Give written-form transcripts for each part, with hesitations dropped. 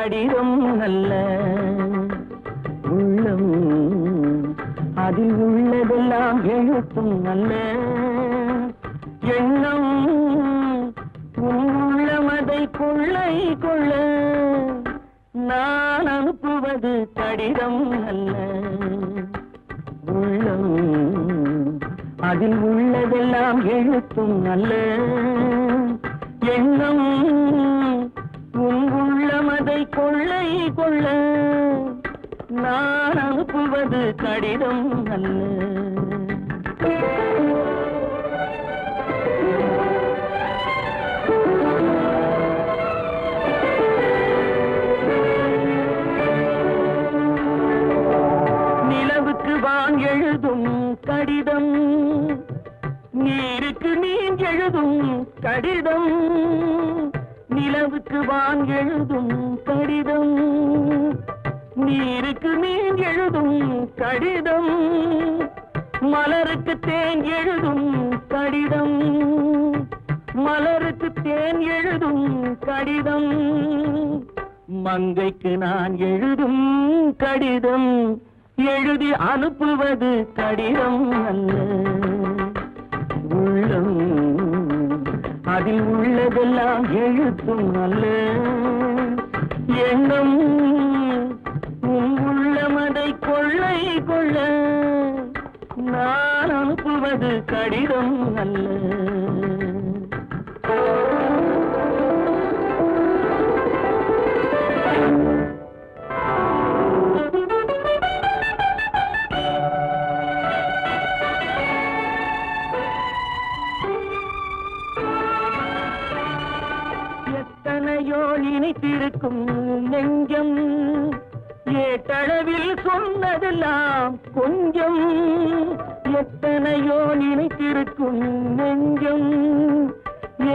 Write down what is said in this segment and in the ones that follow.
கடிதம் அல்ல. உள்ளம் அதில் உள்ளதெல்லாம் எழுத்தும் அல்ல. எண்ணம் உள்ளமதை கொள்ளை கொள்ள நான் அனுப்புவது கடிதம் அல்ல. உள்ளம் அதில் உள்ளதெல்லாம் எழுத்தும் அல்ல. எண்ணம் உள்ளமதை கொள்ளை கொள்ள நான் அனுப்புவது கடிதம் அல்ல. நிலவுக்கு வான் எழுதும் கடிதம், நீருக்கு நீர் எழுதும் கடிதம். நிலவுக்கு வான் எழுதும் கடிதம், நீருக்கு நீர் எழுதும் கடிதம். மலருக்கு தேன் எழுதும் கடிதம், மலருக்கு தேன் எழுதும் கடிதம். மங்கைக்கு நான் எழுதும் கடிதம், எழுதி அனுப்புவது கடிதம் அல்ல. உள்ளம் அதில் உள்ளதெல்லாம் எழுத்தும் அல்ல. எண்ணம் உள்ளமதை கொள்ளை கொள்ள நான் அனுப்புவது கடிதம் அல்ல. எத்தனையோ நினைத்திருக்கும் நெஞ்சம், ஏட்டளவில் சொன்னதெல்லாம் கொஞ்சம். எத்தனையோ நினைத்திருக்கும் நெஞ்சம்,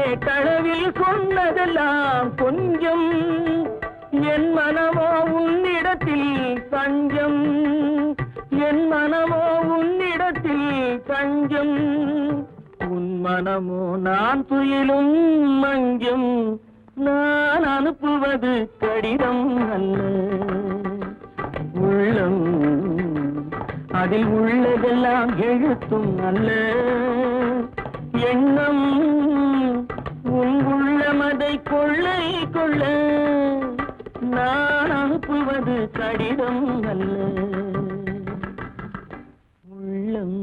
ஏட்டளவில் சொன்னதெல்லாம் கொஞ்சம். என் மனமோ உன்னிடத்தில் தஞ்சம், என் மனமோ உன்னிடத்தில் தஞ்சம். உன் மனமோ நான் துயிலும் மஞ்சம், நான் அனுப்புவது கடிதம் அல்ல. உள்ளம் அதில் உள்ளதெல்லாம் எழுத்தும் அல்ல. எண்ணம் உன் உள்ளமதை கொள்ளை கொள்ள நான் அனுப்புவது கடிதம் அல்ல. உள்ளம்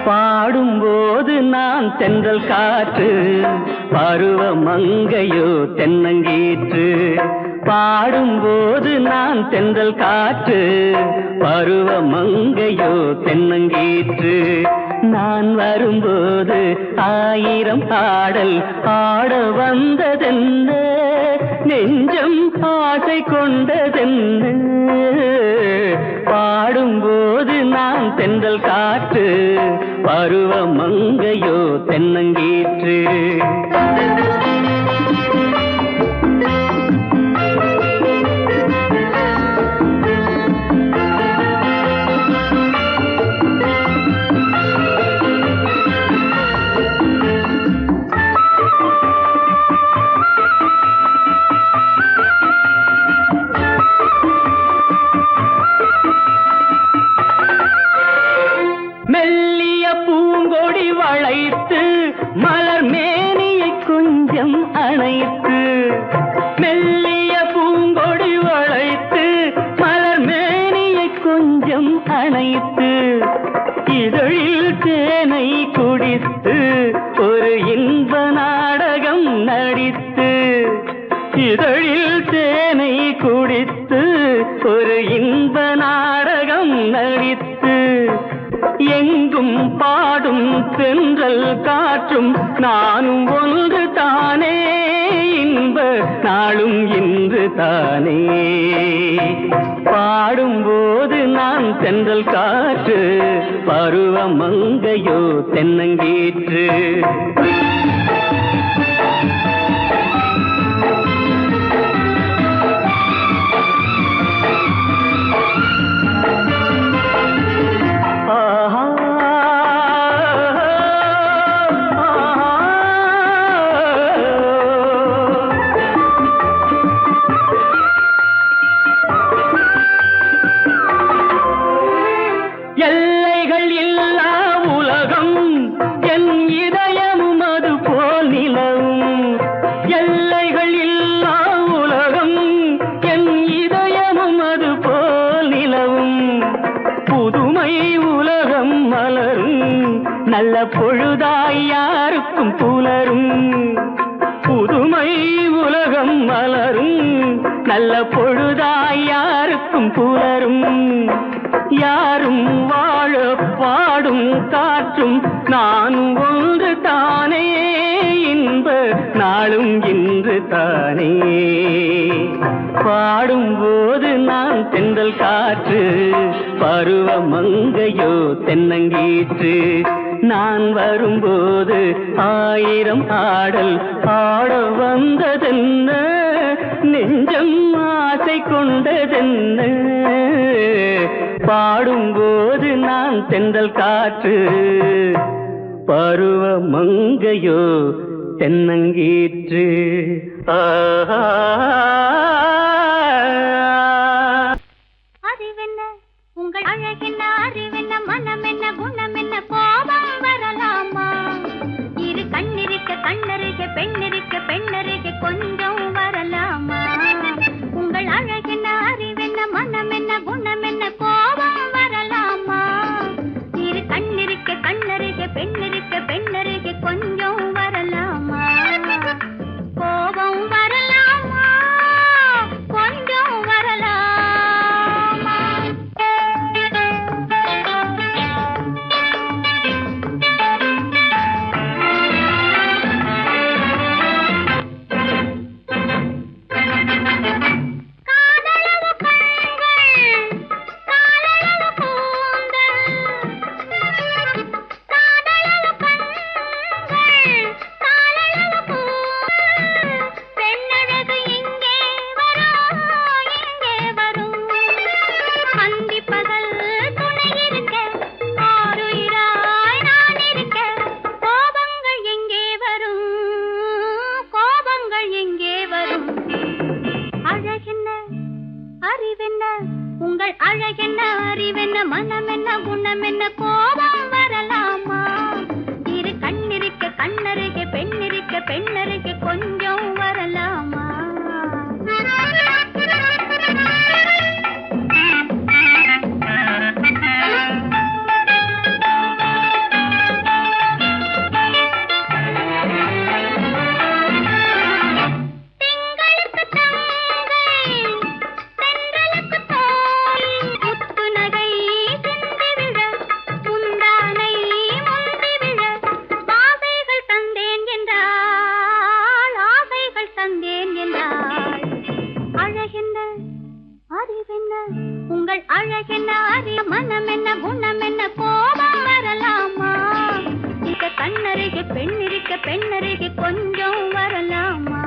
பாடும்போது நான் தென்றல் காற்று, பருவ மங்கையோ தென்னங்கீற்று. பாடும்போது நான் தென்றல் காற்று, பருவ மங்கையோ தென்னங்கீற்று. நான் வரும்போது ஆயிரம் பாடல் ஆட வந்ததென்ன, நெஞ்சம் ஆசை கொண்டதென்ன. பாடும்போது நான் தென்றல் காற்று, பருவ மங்கையோ தென்னங்கீற்று. மெல்லிய பூங்கொடி வளைத்து மலர் மேனியை கொஞ்சம் அணைத்து, மெல்லிய பூங்கொடி வளைத்து மலர் மேனியை கொஞ்சம் அணைத்து, இதழில் தேனை குடித்து ஒரு இன்ப நாடகம் நடித்து, குளித்து ஒரு இன்ப நாடகம் நடித்து எங்கும் பாடும் தென்றல் காற்றும் நானும் ஒன்று தானே இன்ப நாளும் இன்று தானே பாடும்போது நான் தென்றல் காற்று பருவ மங்கையோ தென்னங்கீற்று எல்லைகள் இல்லா உலகம் என் இதயமும் அது போல் நிலவும் எல்லைகள் இல்லா உலகம் என் இதயமும் அது போல் நிலவும் புதுமை உலகம் மலரும் நல்ல பொழுதாய் யாருக்கும் புலரும் புதுமை உலகம் மலரும் நல்ல பொழுதாய் யாருக்கும் புலரும் யாரும் வாழ பாடும் காற்றும் நானும் ஒன்று தானே இன்ப நாளும் இன்று தானே பாடும்போது நான் தென்றல் காற்று பருவ மங்கையோ தென்னங்கீற்று நான் வரும்போது ஆயிரம் ஆடல் ஆட வந்ததென்ன நெஞ்சம் ஆசை கொண்டதென்ன பாடும்போது நான் தென்றல் காற்று பருவ மங்கையோ தென்னங்கீற்று அறிவென்ன உங்கள் அழகென்ன அறிவென்ன மனம் என்ன குணம் என்ன கோபம் வரலாமா இரு கண்ணிருக்க கண்ணருக பெண்ணிருக்க பெண்ணருக கொஞ்சம் வரலாமா உங்கள் அழகென்ன அறிவென்ன மனம் என்ன குணம் என்ன கோபம் வரலாமா இரு கண்ணிருக்க கண்ணருக பெண்ணிருக்க பெண்ணருக கொஞ்சம் வரலாமா கோபம் வரலாமா கொஞ்சம் வரலாமா உங்கள் அழகென்ன அறிவென்ன மனம் என்ன குணம் என்ன கோபம் வரலாமா இரு கண்ணிருக்க கண்ணருக பெண்ணிருக்க பெண்ணருக கொஞ்சம் வரலாமா உங்கள் அழகென்ன அறிய மனம் என்ன குணம் என்ன கோபம் வரலாமா இந்த கண்ணருகே பெண்ணிருக்க பெண்ணருகே கொஞ்சம் வரலாமா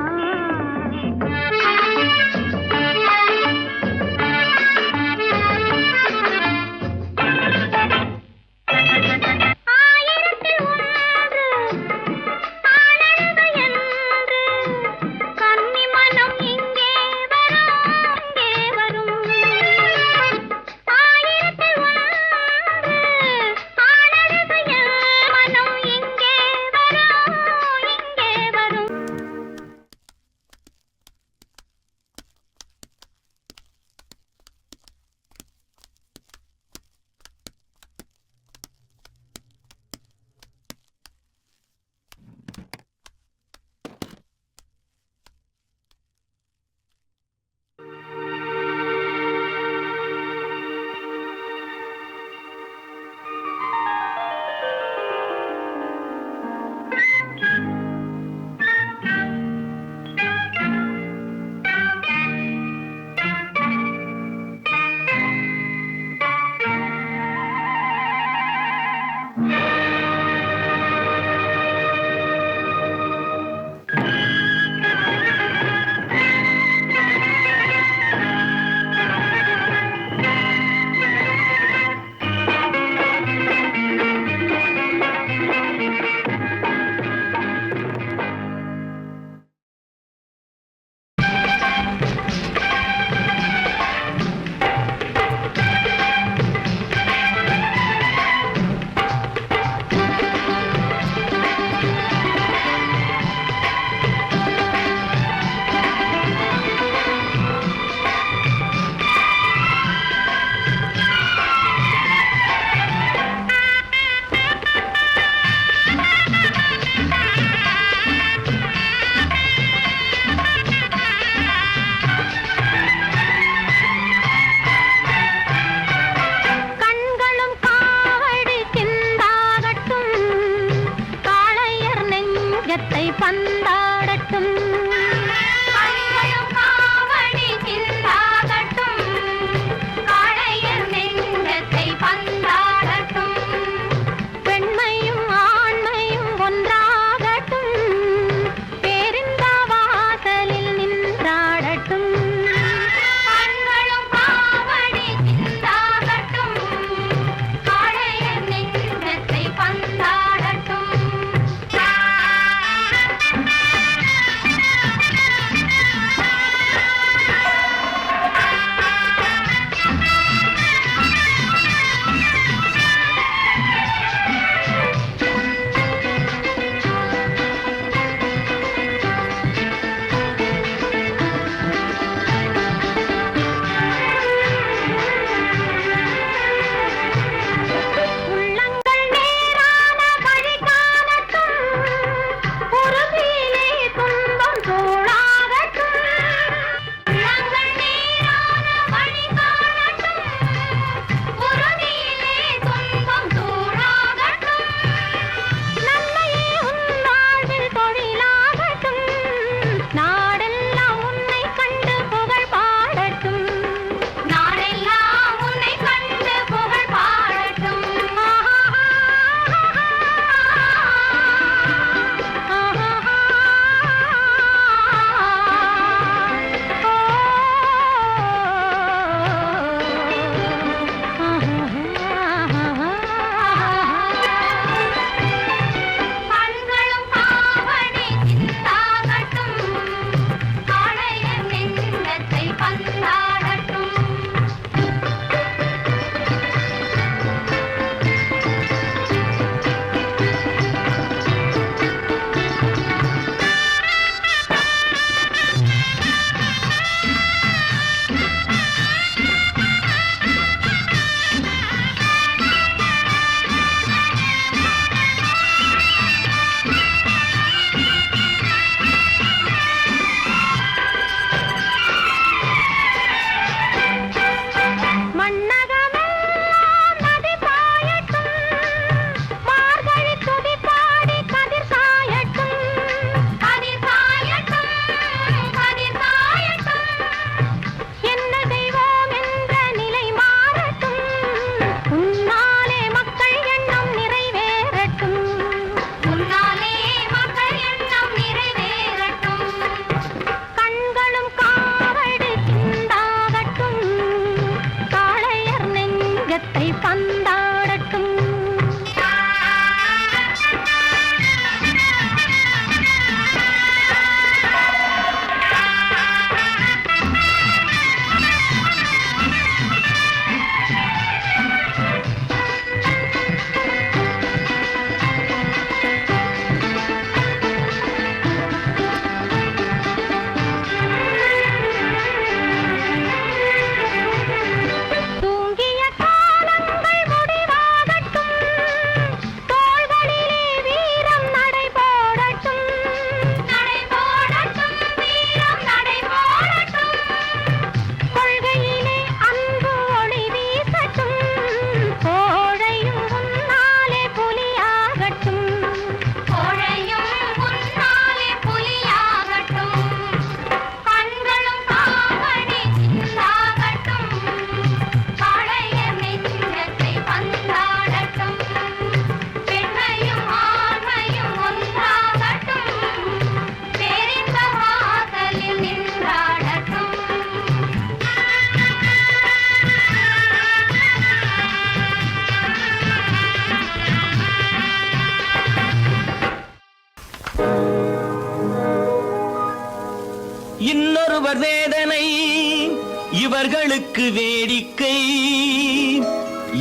இவர்களுக்கு வேடிக்கை,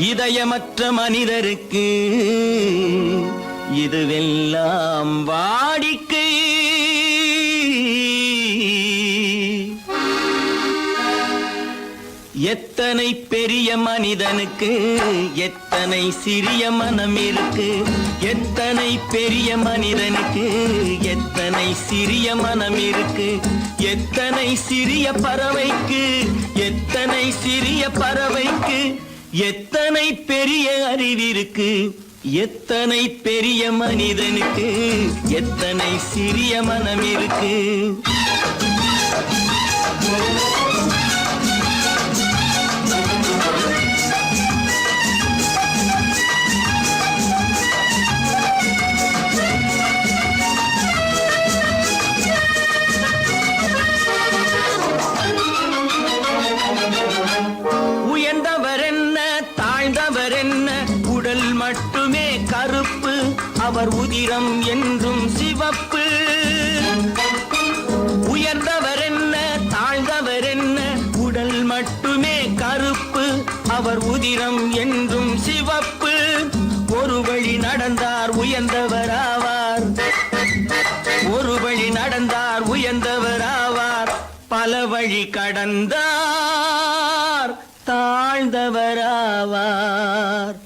இதயமற்ற மனிதருக்கு இதுவெல்லாம் வாடிக்கை. எத்தனை பெரிய மனிதனுக்கு எத்தனை சிறிய மனம் இருக்கு, எத்தனை பெரிய மனிதனுக்கு எத்தனை சிறிய மனம் இருக்கு, எத்தனை சிறிய பறவைக்கு எத்தனை சிறிய பறவைக்கு எத்தனை பெரிய அறிவிருக்கு, எத்தனை பெரிய மனிதனுக்கு எத்தனை சிறிய மனம் இருக்கு. மட்டுமே கருப்பு, அவர் உதிரம் என்றும் சிவப்பு. உயர்ந்தவர் என்ன தாழ்ந்தவர் என்ன, உடல் மட்டுமே கருப்பு, அவர் உதிரம் என்றும் சிவப்பு. ஒரு வழி நடந்தார் உயர்ந்தவர் ஆவார், ஒரு வழி நடந்தார் உயர்ந்தவர் ஆவார். பல வழி கடந்தார் தாழ்ந்தவர் ஆவார்.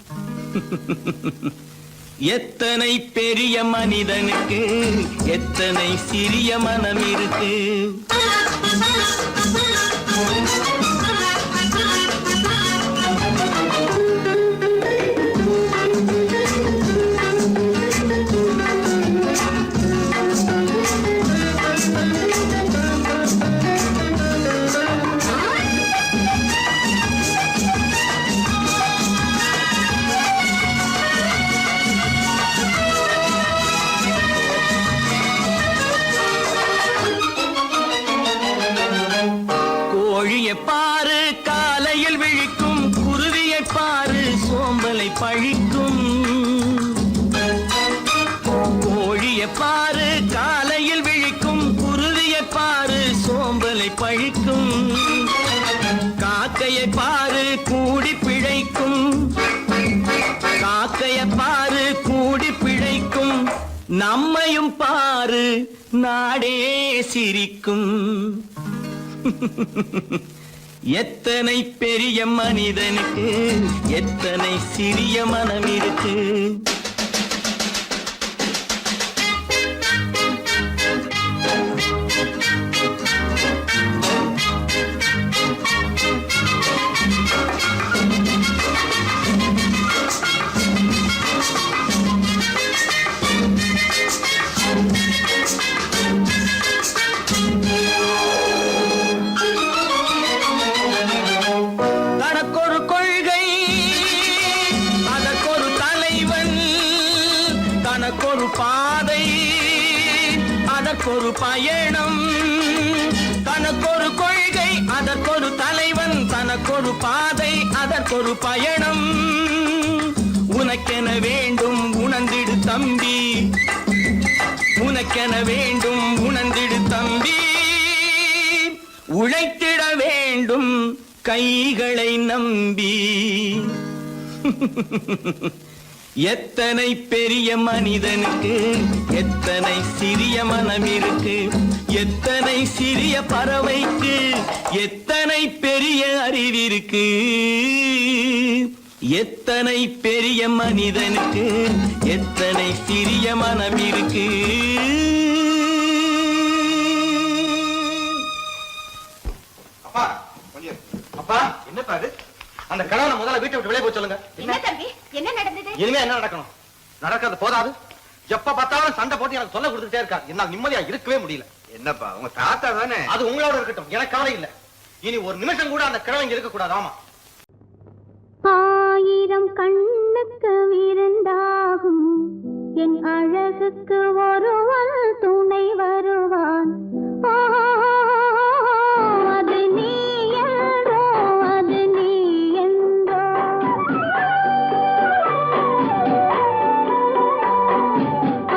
எத்தனை பெரிய மனிதனுக்கு எத்தனை சிறிய மனம் இருக்கு. பாரு காலையில் விழிக்கும், குருவியை பாரு சோம்பலை பழிக்கும். கோழியை பாரு காலையில் விழிக்கும், குருவியை பாரு சோம்பலை பழிக்கும். காக்கையை பாரு கூடி பிழைக்கும், காக்கையை பாரு கூடி பிழைக்கும். நம்மையும் பாரு நாடே சிரிக்கும். எத்தனை பெரிய மனிதனுக்கு எத்தனை சிறிய மனம் இருக்கு. தனக்கொரு பாதை அதற்கொரு பயணம், தனக்கொரு கொள்கை அதற்கொரு தலைவன், தனக்கொரு பாதை அதற்கொரு பயணம். உனக்கென வேண்டும் உணர்ந்திடு தம்பி, உனக்கென வேண்டும் உணர்ந்திடு தம்பி. உழைத்திட வேண்டும் கைகளை நம்பி. எத்தனை பெரிய மனிதனுக்கு எத்தனை சிறிய மனம் இருக்கு, எத்தனை சிறிய பறவைக்கு எத்தனை பெரிய அறிவிருக்கு, எத்தனை பெரிய மனிதனுக்கு எத்தனை சிறிய மனம் இருக்கு. அப்பா அப்பா என்னப்பா அது? அந்த கணவனை முதல்ல வீட்டை விட்டு வெளியே போய் சொல்லுங்க. என்ன தம்பி, என்ன நடந்தது? இனிமே என்ன நடக்கணும்? நடக்கிறது போதாது, எப்ப பார்த்தாலும் சண்டை போட்டு எனக்கு சொல்ல கொடுத்துட்டே இருக்கா. என்னால் நிம்மதியா இருக்கவே முடியல. என்னப்பா உங்க தாத்தா தானே? அது உங்களோட இருக்கட்டும், எனக்கு கவலை இல்ல. இனி ஒரு நிமிஷம் கூட அந்த கிழவங்க இருக்க கூடாது. ஆமா, ஆயிரம் கண்ணுக்கு விருந்தாகும் என் அழகுக்கு ஒருவன் துணை வருவான். அது நீ என்றோ, அது நீ என்றோ.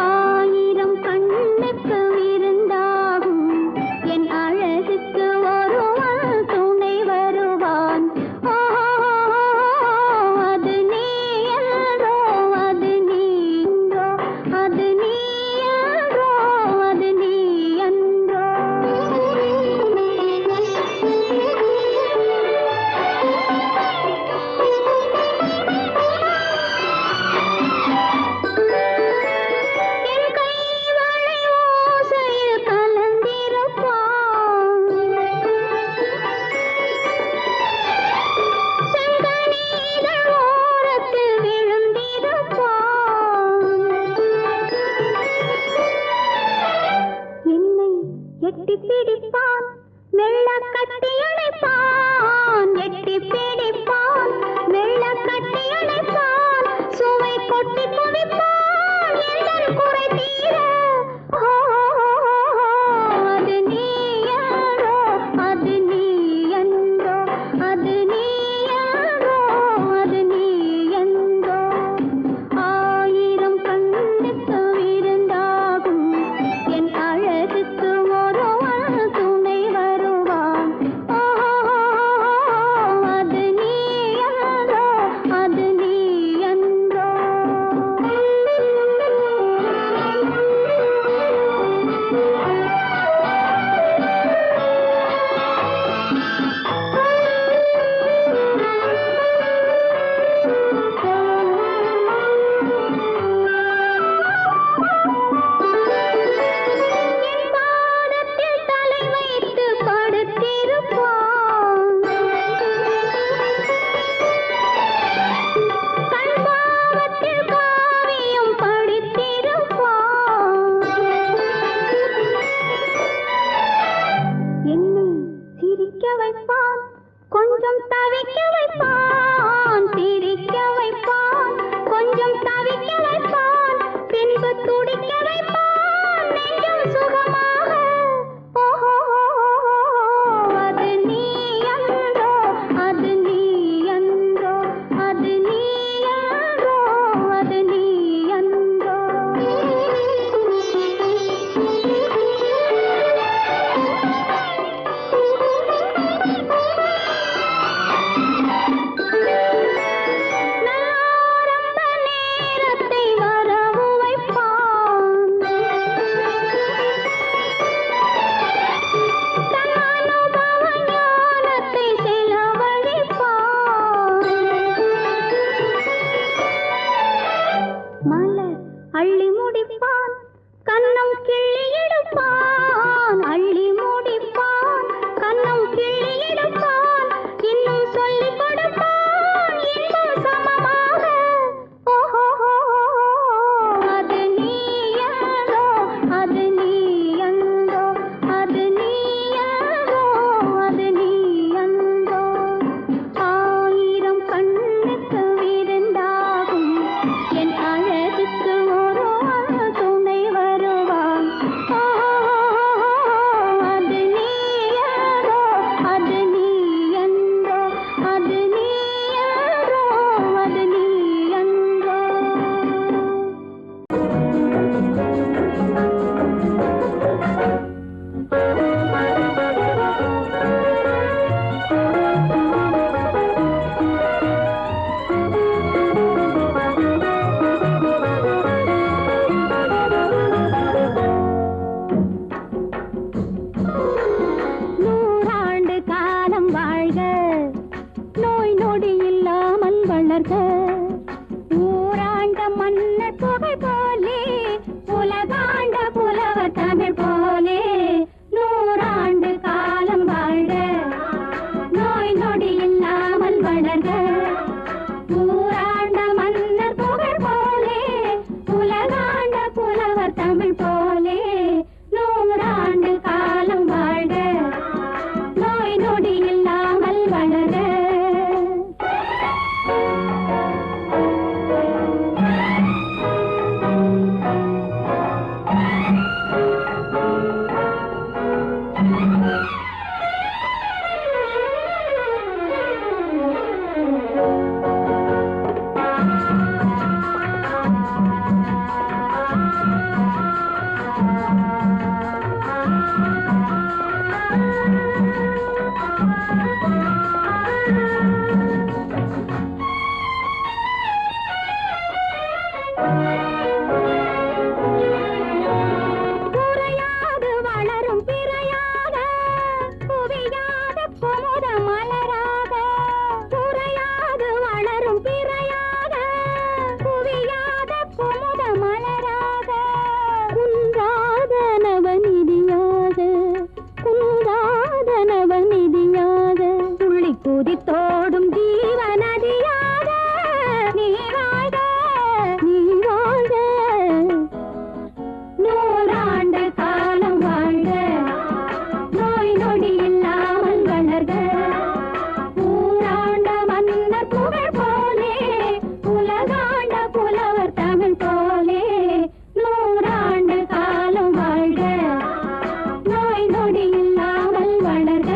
ஆயிரம் கண்ணுக்கு விருந்தாகும் என் அழகுக்கு ஒருவன் துணை வருவான். கொஞ்சம் தவிக்க வைப்பான் சிரிக்க வைப்பான் கொஞ்சம் தவிக்க வைப்பான் பின்பு துடிக்க வைப்பான் நெஞ்சம் சுகமாக ஓஹோ அது நீ அன்றோ அது நீ அன்றோ அது நீ அன்றோ அது நீ அன்றோ நாரம்ப நேரத்தை வரவு வைப்பான் தன் அனுபவ ஞானத்தை செலவழிப்பான் மலர் அள்ளி முடிப்பான் கன்னம் கிள்ளி எடுப்பான் அள்ளி முடிப்பான் கன்னம் கிள்ளி எடுப்பான் இன்னும் சொல்லிக் கொடுப்பான் இன்னும் சமமாக ஓஹோ அது நீ அன்றோ அது நீ அன்றோ அது நீ அன்றோ அது நீ அன்றோ ஆயிரம் கண்ணுக்கு விருந்தாகும் என் அழகுக்கு ஒரு துணை வருவான் அது நீ அன்றோ அது நீ அன்றோ அது நீ அன்றோ அது நீ அன்றோ நூறாண்டு காலம் வாழ்க நோய் நொடி இல்லாமல் வளர்க ஊராண்ட மன்னர் புகழ் போலே உலகாண்ட புலவர் தமிழ் போலே நூறாண்டு காலம் வாழ்க நோய் நொடி இல்லாமல் வளர்க ஊராண்ட மன்னர் புகழ் போலே உலகாண்ட புலவர் தமிழ் போலே நூறாண்டு காலம் வாழ்க நோய் நொடி இல்லாமல் வளர குறையாது வளரும் பிறையாக குவியாத குமுத மலராக குறையாது வளரும் பிறையாக குவியாத குமுத மலராக குன்றாத நவநிதியாக குன்றாத நவநிதியாக துள்ளி குதித்தோடும் ஜீவநதியாக நீ வாழ்க நீ வாழ்க நூறாண்டு காலம் வாழ்க நோய் நொடி இல்லாமல் வளர்க ஊராண்ட மன்னர் புகழ் போலே உலகாண்ட புலவர் தமிழ் போலே நூறாண்டு காலம் வாழ்க நோய் நொடி இல்லாமல் வளர்க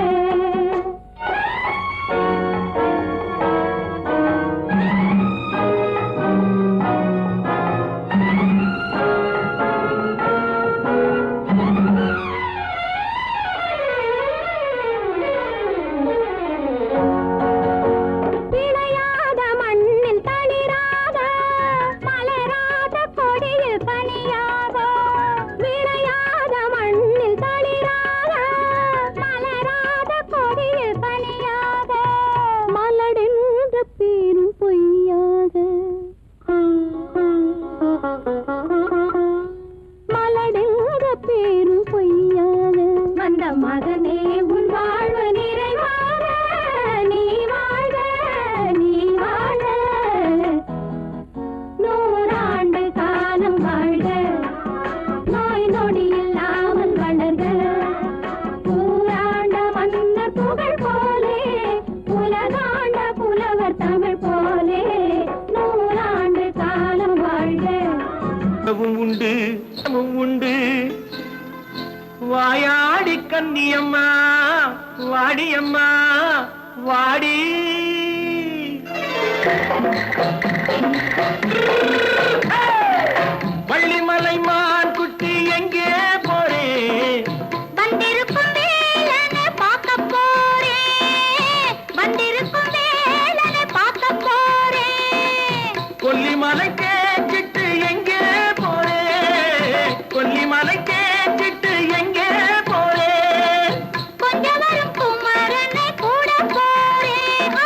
வாடி வள்ளிமலை மான் குட்டி எங்கே போறே வந்திருக்கும் வேலனை பார்க்க போறேன் வந்திருக்கும் வேலனை பார்க்க போறேன் கொல்லிமலை கேச்சிட்டு எங்கே போறே கொல்லிமலை கேச்சிட்டு எங்கே போறே கொஞ்சம் வரும் குமரனை கூட போறேன்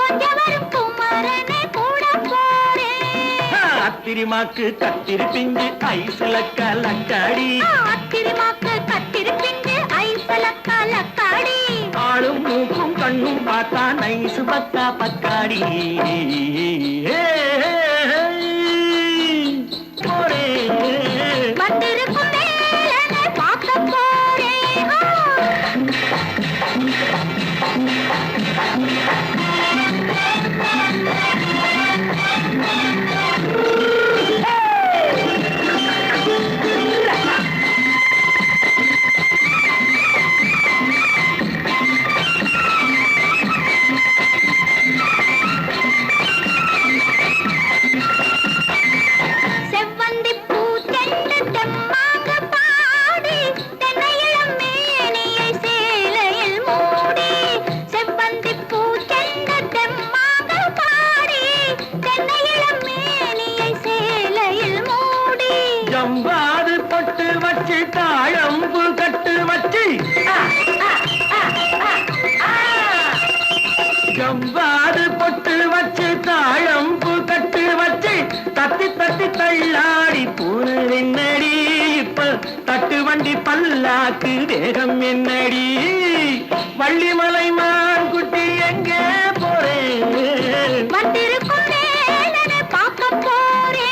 கொஞ்சம் வரும் குமரனை கூட போறேன் அத்திரிமாக்கு கத்திரி பிஞ்சு ஐசுல கலக்காடி அத்திரிமாக்கு கத்திரி பிஞ்சு ஐசல கலக்காடி ஆளும் மூக்கும் கண்ணும் பார்த்தா நைசு பக்கா பக்காடி போறே வந்திருக்கும் வேலனை பார்க்க போறேன் செவ்வந்தி பூ செண்டு தெம்மாக பாடி தென்னையிளம் மேனியை சேலையில் மூடி செவ்வந்தி பூ செண்டு தெம்மாக பாடி தென்னையிளம் மேனியை சேலையில் மூடி ஜம்பாது பொட்டு வச்சு தாழம்பு கட்டு வச்சு ஜம்பாது பொட்டு வச்சு தாழம்பு கட்டு வச்சு தத்தி தத்தி தள்ளாடி பூனு என்னடி இப்ப தட்டு வண்டி பல்லாக்கு வேகம் என்னடி வள்ளிமலை மான் குட்டி எங்கே போறேன் வந்திருக்கும் வேலனை பார்க்க போறேன்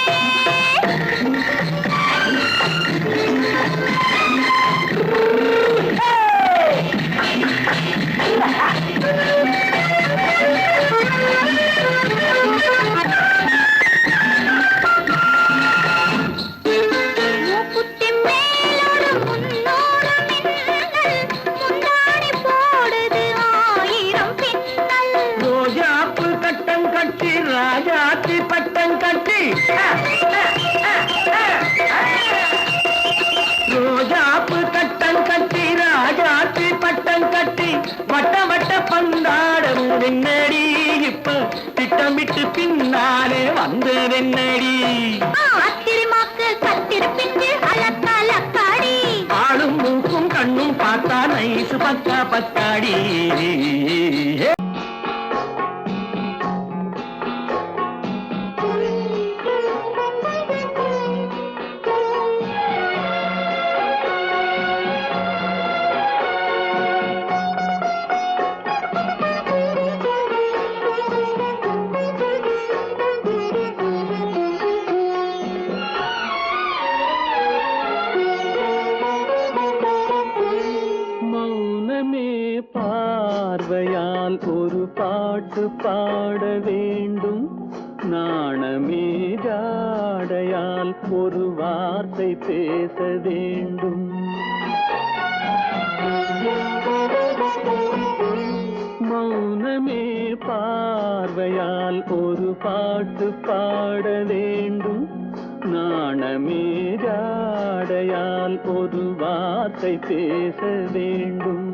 மூக்குத்தி மேலோடு முன்னோடு மின்னல் முந்தாடி போடுது ஆயிரம் பின்னல் ரோஜாப்பு கட்டம் கட்டி ராஜாத்தி பட்டம் கட்டி ரோஜாப்பு கட்டம் கட்டி ராஜாத்தி பட்டம் கட்டி வட்ட வட்ட பந்தாடம் என்னடி இப்ப திட்டமிட்டு பின்னாலே வந்து வெண்ணடி அத்திரிமாக்கு கத்திரி பிஞ்சு அலக்காடி ஆளும் மூக்கும் கண்ணும் பார்த்தா நைசு பக்கா பக்காடி மௌனமே பார்வையால் ஒரு பாட்டு பாட வேண்டும் நாணமே ஜாடையால் ஒரு வார்த்தை பேச வேண்டும் மௌனமே பார்வையால் ஒரு பாட்டு பாட வேண்டும் நாணமே ஜாடையால் ஒரு வார்த்தை பேச வேண்டும்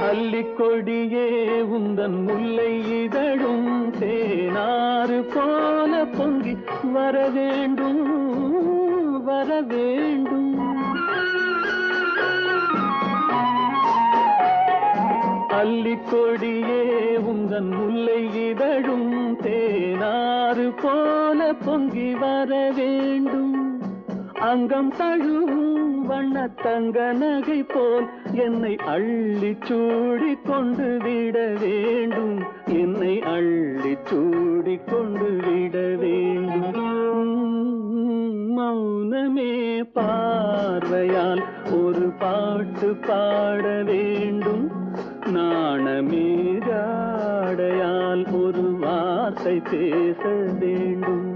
அல்லிக்கொடியே உந்தன் முல்லை இதழும் தேனாறு போல பொங்கி வர வேண்டும் வர வேண்டும் அல்லிக்கொடியே உந்தன் முல்லை இதழும் தேனாறு போல பொங்கி வர வேண்டும் அங்கம் தழுவும் வண்ணத்தங்க நகை போல் என்னை அள்ளி சூடி கொண்டு விட வேண்டும் என்னை அள்ளி சூடி கொண்டு விட வேண்டும் மௌனமே பார்வையால் ஒரு பாட்டு பாட வேண்டும், நாணமே ஜாடையால் ஒரு வார்த்தை பேச வேண்டும்.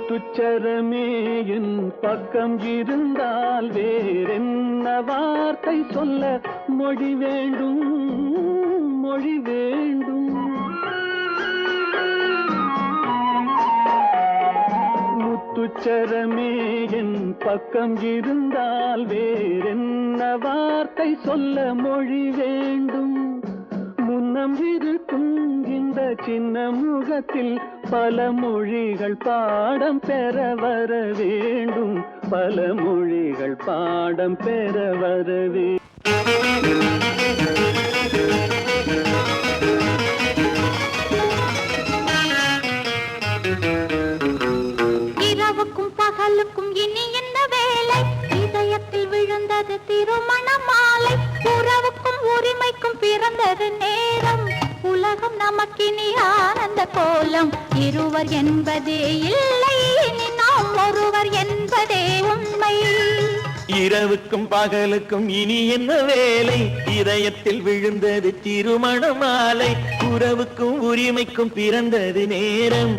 முத்துச்சரமே என் பக்கம் இருந்தால் வேறென்ன வார்த்தை சொல்ல மொழி வேண்டும், மொழி வேண்டும். முத்துச்சரமே என் பக்கம் இருந்தால் வேறென்ன வார்த்தை சொல்ல மொழி வேண்டும். முன்னம் இருக்கும் இந்த சின்ன முகத்தில் பல மொழிகள் பாடம் பெற வர வேண்டும், பல மொழிகள் பாடம் பெற வர இரவுக்கும் பகலுக்கும் இனி என்ன வேலை, இதயத்தில் விழுந்தது திருமண மாலை. உறவுக்கும் உரிமைக்கும் பிறந்தது நேரம், உலகம் நமக்கினி ஆனந்த கோலம். இருவர் என்பதே இல்லை, இனி நாம் ஒருவர் என்பதே உண்மை. இரவுக்கும் பகலுக்கும் இனி என்ன வேலை, இதயத்தில் விழுந்தது திருமண மாலை. உறவுக்கும் உரிமைக்கும் பிறந்தது நேரம்,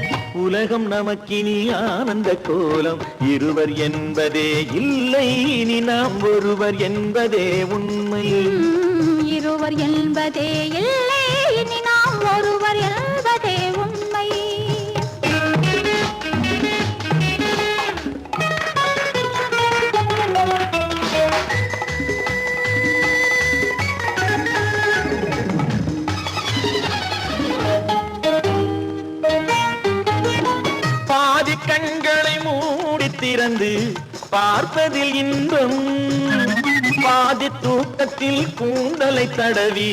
உலகம் நமக்கினி ஆனந்த கோலம். இருவர் என்பதே இல்லை, இனி நாம் ஒருவர் என்பதே உண்மை. இருவர் என்பதே இல்லை, இனி நாம் ஒருவர் என்பதே உண்மை. பாதி கண்களை மூடி திறந்து பார்ப்பதில் இன்பம், பாதி தூக்கத்தில் கூந்தலை தடவி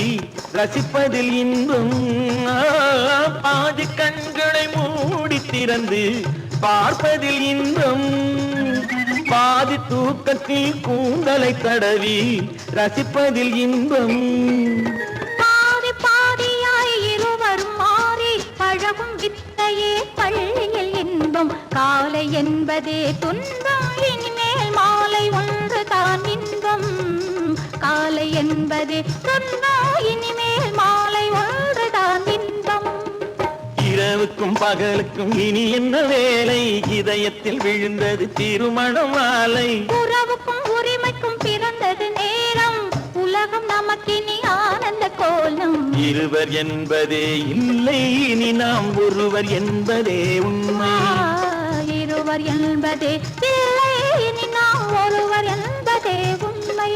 ரசிப்பதில் இன்பம். பாதி கண்களை மூடி திறந்து பார்ப்பதில் இன்பம், பாதி தூக்கத்தில் கூந்தலை தடவி ரசிப்பதில் இன்பம். பாதி பாதியாய் இருவரும் மாறி பழகும் வித்தையே பள்ளியில் இன்பம். காலை என்பதே துன்பம், இனிமேல் மாலை ஒன்று தான் இன்பம். காலை என்பதே துன்பம், இனிமேல் மாலை ஒன்று தான் இன்பம். இரவுக்கும் பகலுக்கும் இனி என்ன வேலை, இதயத்தில் விழுந்தது திருமண மாலை. உறவுக்கும் உரிமைக்கும் பிறந்தது நேரம், உலகம் நமக்கினி ஆனந்த கோலம். இருவர் என்பதே இல்லை, இனி நாம் ஒருவர் என்பதே உண்மை. இருவர் என்பதே இல்லை, இனி நாம் ஒருவர் என்பதே உண்மை.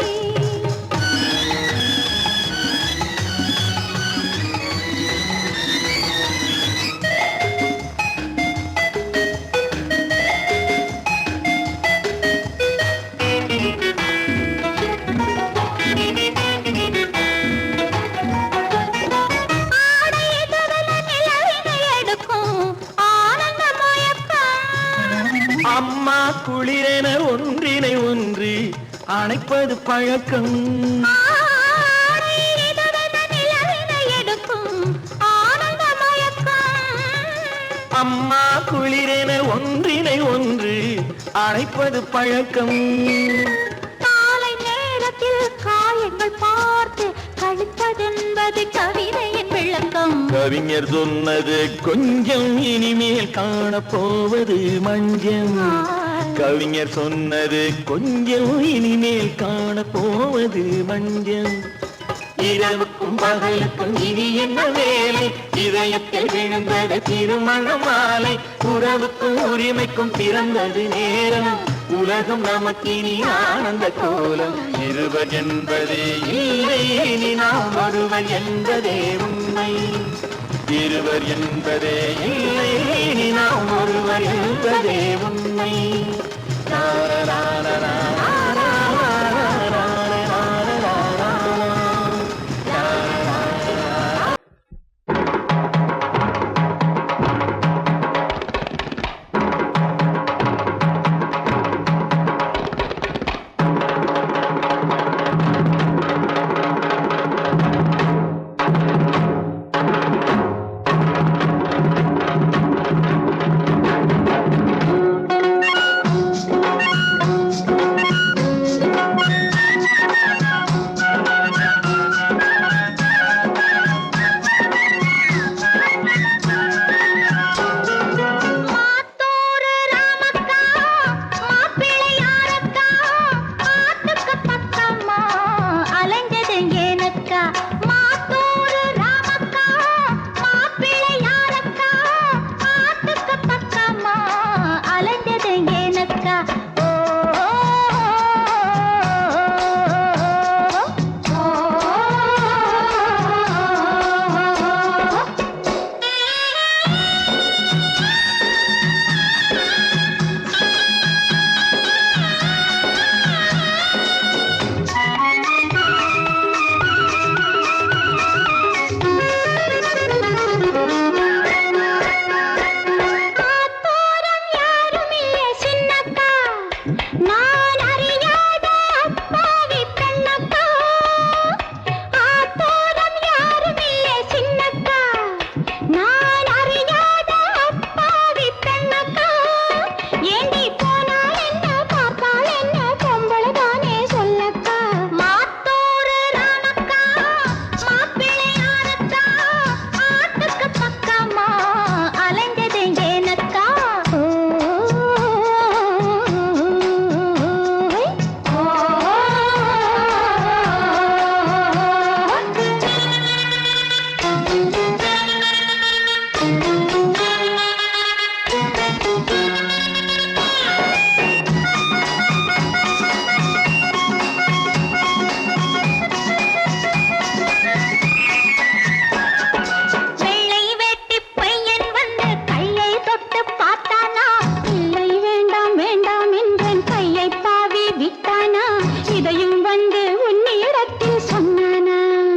அம்மா குளிரென ஒன்றினை ஒன்று அணைப்பது பழக்கம். அம்மா குளிரென ஒன்றினை ஒன்று அணைப்பது பழக்கம். காலை நேரத்தில் காயங்கள் பார்த்து கழிப்பதென்பது கவிதையின் விளக்கம். கவிஞர் சொன்னது கொஞ்சம், இனிமேல் காணப்போவது மஞ்சம். கவிஞர் சொன்னது கொஞ்சம், இனிமேல் காணப்போவது மஞ்சம். இரவுக்கும் பகலுக்கும் இனி என்ன வேலை, இதயத்தில் விழுந்தது திருமண மாலை. உறவுக்கும் உரிமைக்கும் பிறந்தது நேரம், உலகம் நமக்கினி ஆனந்த கோலம். இருவர் என்பதே இல்லை, இனி நாம் ஒருவர் என்பதே உண்மை. இருவர் என்பதே இல்லை, இனி நாம் ஒருவர் என்பதே உண்மை.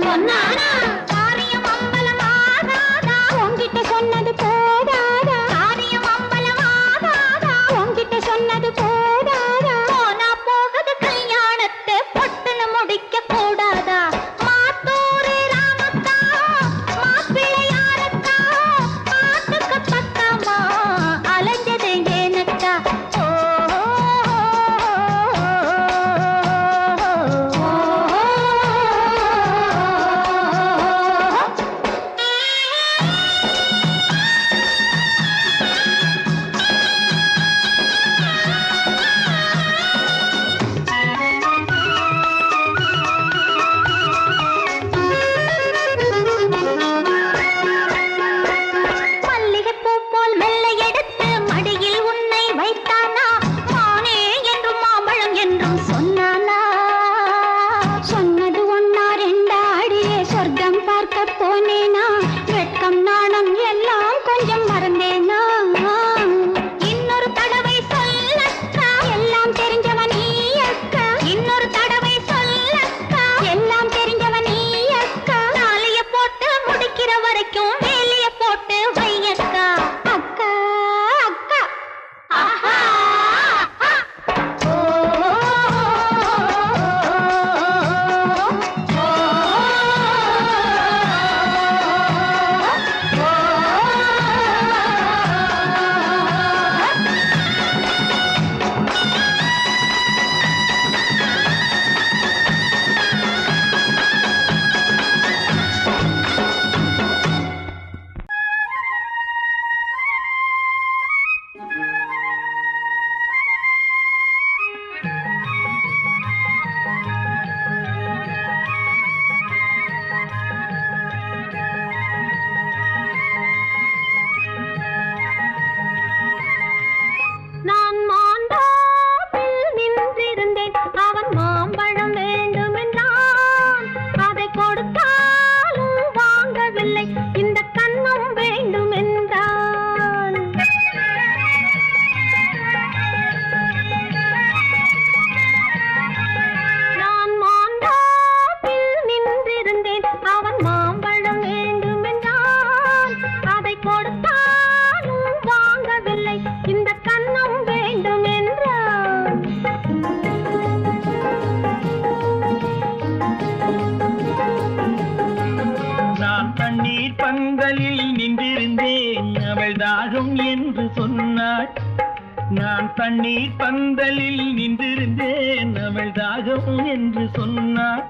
சொன்னானா காரியம் அம்பலமாகாதா உன்கிட்ட சொன்னது போதாதா காரியம் அம்பலமாகாதா உன்கிட்ட சொன்னது போதாதா போனா போகுது கல்யாணத்தை பொட்டுன்னு முடிக்க கூடாதா மாத்தூரு ராமத்தா மாப்பிள்ளையாரத்தா பாட்டுக்கு பக்கமா அலைஞ்சது ஏனக்கா மல்லிகைப்பூ போல் மெல்ல எடுத்து மடியில் உன்னை வைத்தானா மானே என்றும் மாம்பழம் என்றும் சொன்னானா சொன்னது ஒன்னா ரெண்டா அடியே சொர்க்கம் பார்க்க போனேனா வெட்கம் நாணம் எல்லாம் கொஞ்சம் மறந்தேனா இன்னொரு தடவை சொல்லக்கா எல்லாம் தெரிஞ்சவன் நீ அக்கா இன்னொரு தடவை சொல்லக்கா எல்லாம் தெரிஞ்சவன் நீ அக்கா தாலிய போட்டு முடிக்கிற வரைக்கும் வேலிய போட்டு வையக்கா அக்கா அக்கா ஆஹா நான் மாண்டாப்பில் நின்றிருந்தேன் அவன் மாம்பழம் வேண்டுமென்றான் அதை கொடுத்தாலும் வாங்கவில்லை இந்த கன்னம் வேண்டுமென்றான் நான் மாண்டாப்பில் நின்றிருந்தேன் அவன் மாம்பழம் வேண்டுமென்றான் அதை கொடுத்தாலும் வாங்கவில்லை இந்த கன்னம் வேண்டுமென்றான் நான் தண்ணீர் பந்தலில் நின்றிருந்தேன் அவள் தாகம் என்று சொன்னாள் நான் தண்ணீர் பந்தலில் நின்றிருந்தேன் அவள் தாகம் என்று சொன்னாள்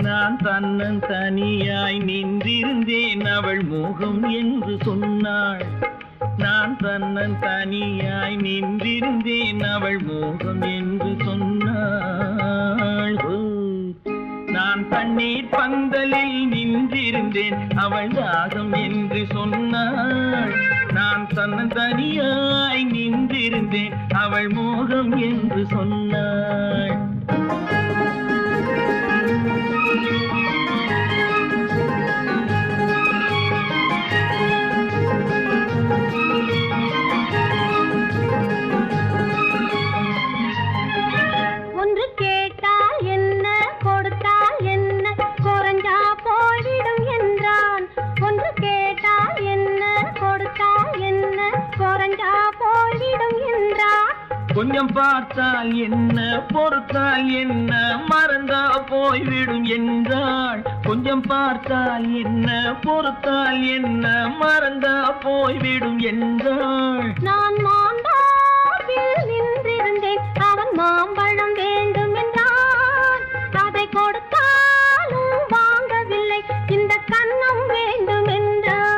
நான் தன்னன் தனியாய் நின்றிருந்தேன் அவள் மோகம் என்று சொன்னாள் நான் தன்னன் தனியாய் நின்றிருந்தேன் அவள் மோகம் என்று சொன்னாள் நான் தண்ணீர் பந்தலில் நின்றிருந்தேன் அவள் தாகம் என்று சொன்னாள் நான் தன்னன் தனியாய் நின்றிருந்தேன் அவள் மோகம் என்று சொன்னாள் ஒன்று கேட்டால் என்ன கொடுத்தால் என்ன குறைஞ்சா போய்விடும் என்றான் ஒன்று கேட்டால் என்ன கொடுத்தால் என்ன குறைஞ்சா போய்விடும் என்றான் கொஞ்சம் பார்த்தால் என்ன பொறுத்தால் என்ன மறந்தா போய்விடும் என்றாள் கொஞ்சம் பார்த்தால் என்ன பொறுத்தால் என்ன மறந்தா போய்விடும் என்றாள் நான் மாண்டாப்பில் நின்றிருந்தேன் அவன் மாம்பழம் வேண்டுமென்றான் அதை கொடுத்தாலும் வாங்கவில்லை இந்த கன்னம் வேண்டுமென்றான்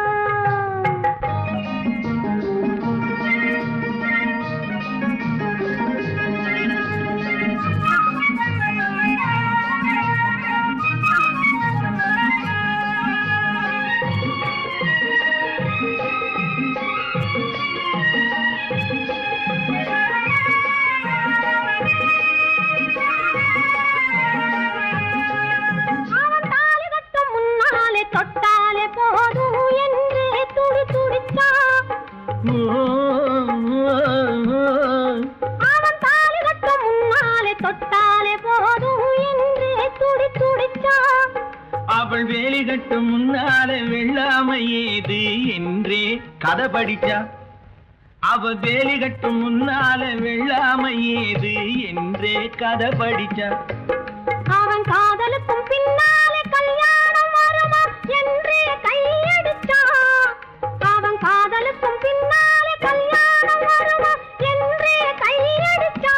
அவள் வேலி கட்டும் முன்னால வெள்ளாமை ஏது என்றே கதை படிச்சா. அவள் வேலி கட்டும் முன்னால வெள்ளாமை ஏது என்றே கதை படிச்சா. அவன் காதலுக்கும் பின்னாலே கல்யாணம் வருமா என்றே கையடிச்சா. அவன் காதலுக்கும் பின்னாலே கல்யாணம் வருமா என்றே கையடிச்சா.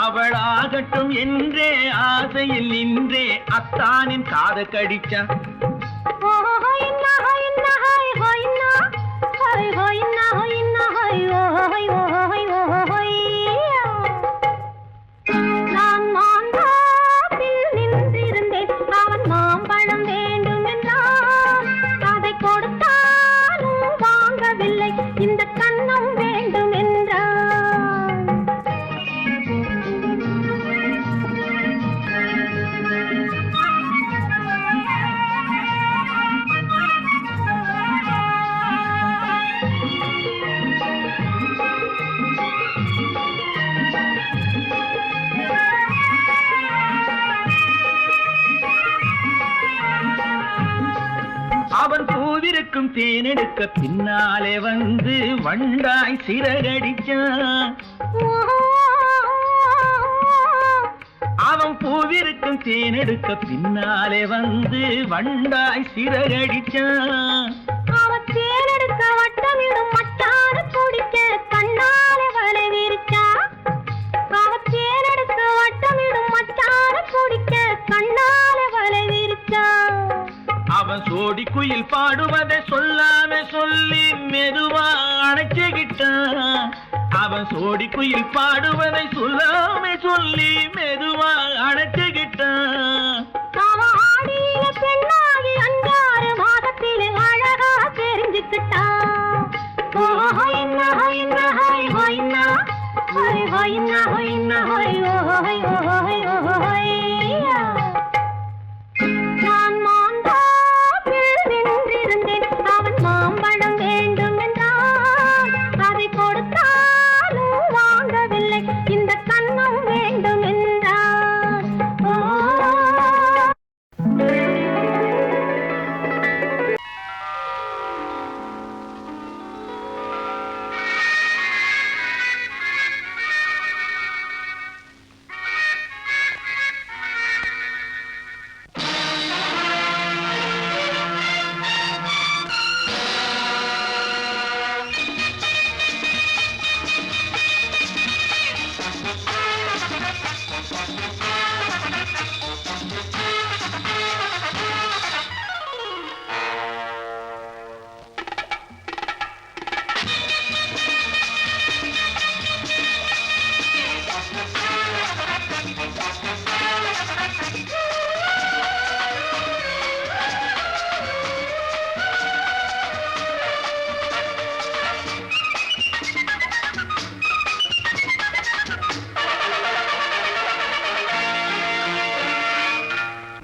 அவள் ஆகட்டும் என்றே ஆசையில் நின்றே அத்தானின் காத கடிச்சா. நான் மாந்தாப்பில் நின்றிருந்தேன். அவன் மாம்பழம் வேண்டும் என்றான். அதை கொடுத்தாலும் வாங்கவில்லை. இந்த கன்னம் வேண்டும் என்றான். அவன் பூவிருக்கும் தேனெடுக்க பின்னாலே வந்து வண்டாய் சிறகடிச்சான். அவன் பூவிருக்கும் தேனெடுக்க பின்னாலே வந்து வண்டாய் சிறகடிச்சான். அவன் தேனெடுக்க வட்டமிடும் மட்டான குடிக்க கண்ணாலே வலை விரிச்சா. அவன் தேனெடுக்க வட்டமிடும் மட்டான குடிக்க கண்ணாலே வலை விரிச்சா. அவன் சோடி குயில் பாடுவதை சொல்லாம சொல்லி மெதுவா அணைச்சுக்கிட்டான். அவன் சோடி குயில் பாடுவதை சொல்லாம சொல்லி மெதுவா அணைச்சுக்கிட்டான். அவன் ஆடிய பெண்ணாகி 5-6 மாதத்திலே அழகா தெரிஞ்சுக்கிட்டா. நான் மாந்தாப்பில் நின்றிருந்தேன். அவன் மாம்பழம் வேண்டும் என்றான். அதை கொடுத்தாலும் வாங்கவில்லை. இந்த கன்னம் வேண்டும் என்றான்.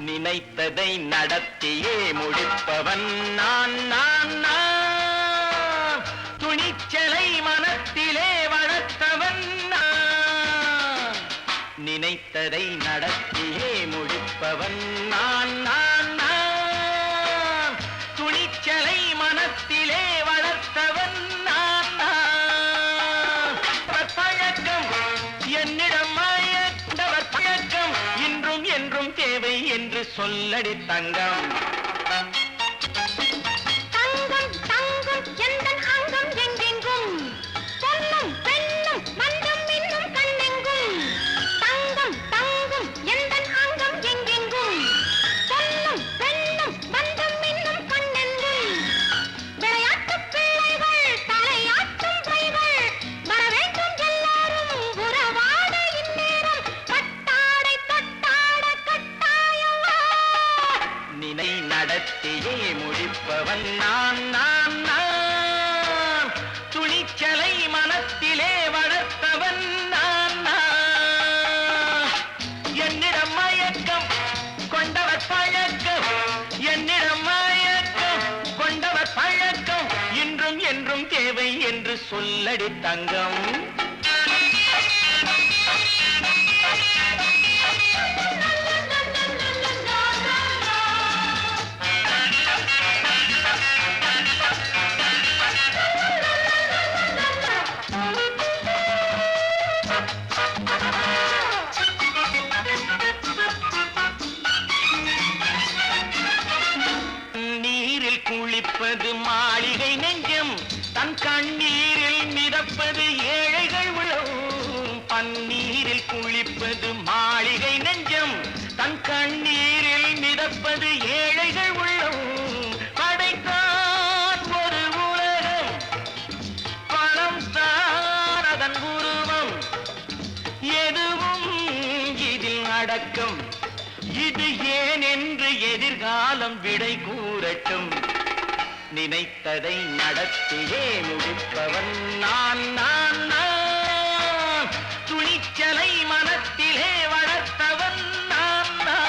நினைத்ததை நடத்தியே முடிப்பவன் நான் நான் நான். துணிச்சலை மனத்திலே வளர்த்தவன் நான். நினைத்ததை நடத்தியே முடிப்பவன் நான் நான் நான். துணிச்சலை மனத்திலே வளர்த்தவன் நான் நான். பழக்கம் என்னிடம் மாயவர் பழக்கம் இன்றும் என்றும் தேவை என்று சொல்லடி தங்கம். தங்கம் தங்கம் எந்தன் அங்கம் எங்கெங்கும். பொன்னும் பெண்ணும் மந்தம் இன்னும் கண்ணெங்கும். தங்கம் தங்கம் எந்தன் அங்கம் எங்கெங்கும். பொன்னும் பெண்ணும் மந்தம் இன்னும் கண்ணெங்கும். விளையாட்டுப் பிள்ளைகள் தலையாட்டும் பைகள் வர வேண்டும் எல்லாரும் உறவாட இந்நேரம். பட்டாடை தொட்டாட கட்டாயமா. நினை நடத்தியே முடிப்பவன் நான் நான் நான். துணிச்சலை மனத்திலே வளர்த்தவன் நான் நான். என்னிடம் மயக்கம் கொண்டவர் பழக்கம். என்னிடம் மயக்கம் கொண்டவர் பழக்கம் இன்றும் என்றும் தேவை என்று சொல்லடி தங்கம். துடிப்பது ஏழைகள் உள்ளம் படைத்தான் ஒரு உலகம் பணம் தான் அதன் உருவம் எதுவும் இதில் அடக்கம் இது ஏன் என்று எதிர்காலம் விடை கூறட்டும் நினைத்ததை நடத்தியே முடிப்பவன் நான் நான் நான் துணிச்சலை மனத்திலே வளர்த்தவன் நான் நான்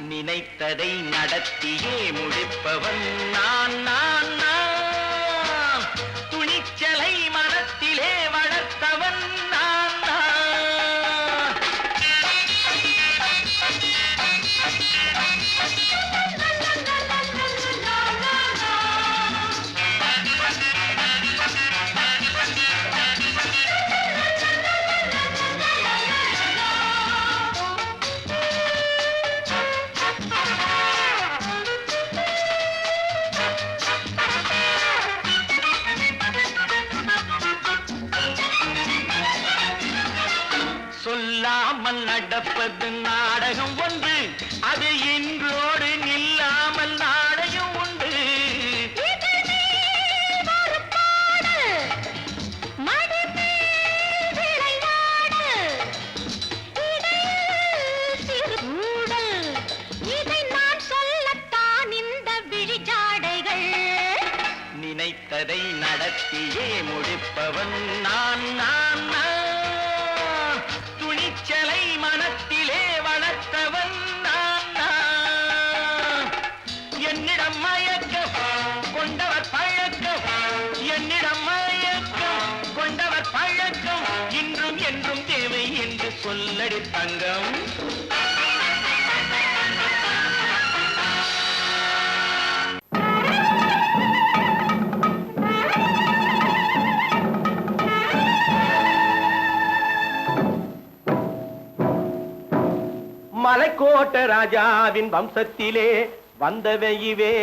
நினைத்ததை நடத்தியே முடிப்பவன் நான் நான் நான் துணிச்சலை மனத்திலே வளர்த்தவன் நான் நான் சொல்லாமல் நடப்பது நாடகம் ஒன்று அது இன்றோடு நில்லாமல் நாடகம் உண்டு நினைத்ததை நடத்தியே முடிப்பவன் நான் நான் நான் துணிச்சலை மனத்திலே வளர்த்தவன் நான் நான் என்னிடம் மயக்கம் கொண்டவர் பழக்கம் என்னிடம் மயக்கம் கொண்டவர் பழக்கம் இன்றும் என்றும் தேவை என்று சொல்லடி தங்கம் மலைக்கோட்ட ராஜாவின் வம்சத்திலே வந்தவையுவே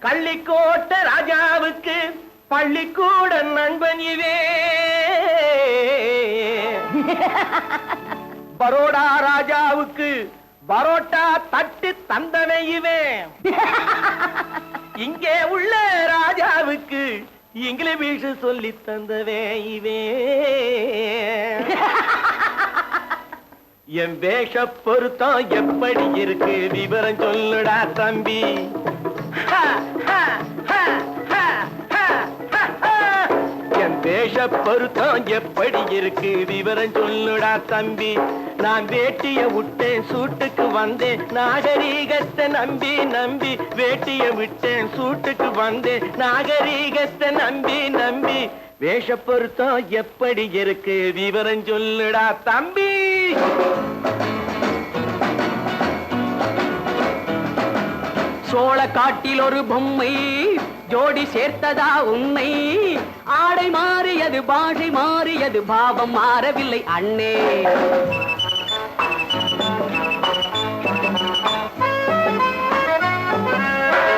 கள்ளிக்கோட்ட ராஜாவுக்கு பள்ளிக்கூட நண்பன் இவே பரோடா ராஜாவுக்கு பரோட்டா தட்டு தந்தனையுவே இங்கே உள்ள ராஜாவுக்கு இங்கிலீஷ் சொல்லி தந்தவே இவே என் வேஷ பொருத்தம் எப்படி இருக்கு விவரம் சொல்லுடா தம்பி என் வேஷ பொருத்தம் எப்படி இருக்கு விவரம் சொல்லுடா தம்பி நான் வேட்டிய விட்டேன் சூட்டுக்கு வந்தேன் நாகரீகத்தை நம்பி நம்பி வேட்டிய விட்டேன் சூட்டுக்கு வந்தேன் நாகரீகத்தை நம்பி நம்பி வேஷ பொருத்தம் எப்படி இருக்கு விவரம் சொல்லுடா தம்பி சோழ காட்டில் ஒரு பொம்மை ஜோடி சேர்த்ததா உண்மை ஆடை மாறியது பாஷை மாறியது பாவம் மாறவில்லை அண்ணே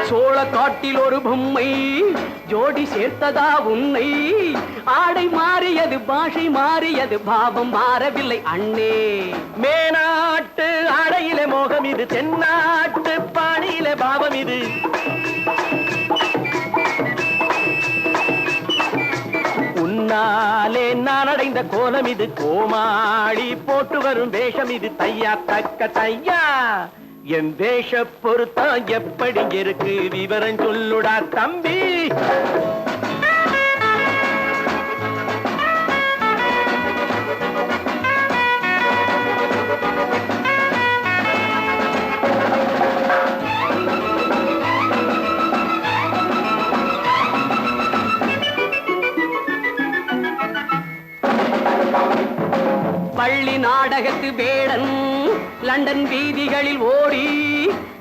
சோழ காட்டில் ஒரு பொம்மை ஜோடி சேர்த்ததா உன்னை ஆடை மாறியது பாஷை மாறியது பாவம் மாறவில்லை அண்ணே மேனாட்டு ஆடையிலே மோகம் இது தென்னாட்டு பாணியிலே பாவம் இது உன்னாலே நான் அடைந்த கோலம் இது கோமாளி போட்டு வரும் வேஷம் இது தையா தக்க தையா என் வேஷ பொறுத்தா எப்படி இருக்கு விவரம் சொல்லுடா தம்பி. பள்ளி நாடகத்து வேடன் லண்டன் வீதிகளில் ஓடி